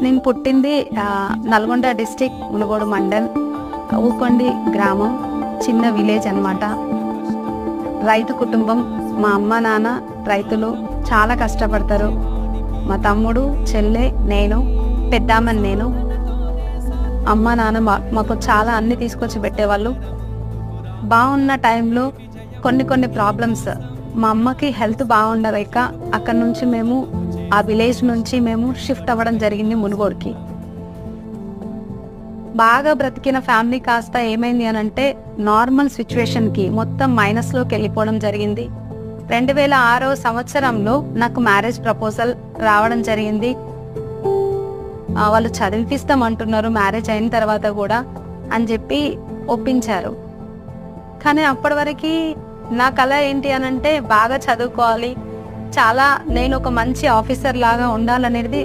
నేను పుట్టింది నల్గొండ డిస్టిక్ మునుగోడు మండల్ ఊకొండి గ్రామం, చిన్న విలేజ్ అన్నమాట. రైతు కుటుంబం. మా అమ్మ నాన్న రైతులు, చాలా కష్టపడతారు. మా తమ్ముడు, చెల్లె, నేను, పెద్దామని నేను. అమ్మ నాన్న మాకు చాలా అన్ని తీసుకొచ్చి పెట్టేవాళ్ళు. బాగున్న టైంలో కొన్ని ప్రాబ్లమ్స్, మా అమ్మకి హెల్త్ బాగుండలేక అక్కడి నుంచి మేము ఆ విలేజ్ నుంచి మేము షిఫ్ట్ అవ్వడం జరిగింది మునుగోడుకి. బాగా బ్రతికిన ఫ్యామిలీ కాస్త ఏమైంది అని అంటే నార్మల్ సిచ్యువేషన్కి మొత్తం మైనస్లోకి వెళ్ళిపోవడం జరిగింది. 2006 సంవత్సరంలో నాకు మ్యారేజ్ ప్రపోజల్ రావడం జరిగింది. వాళ్ళు చదివిపిస్తామంటున్నారు మ్యారేజ్ అయిన తర్వాత కూడా అని చెప్పి ఒప్పించారు. కానీ అప్పటి వరకు నా కళ ఏంటి అని అంటే బాగా చదువుకోవాలి, చాలా నేను ఒక మంచి ఆఫీసర్ లాగా ఉండాలనేది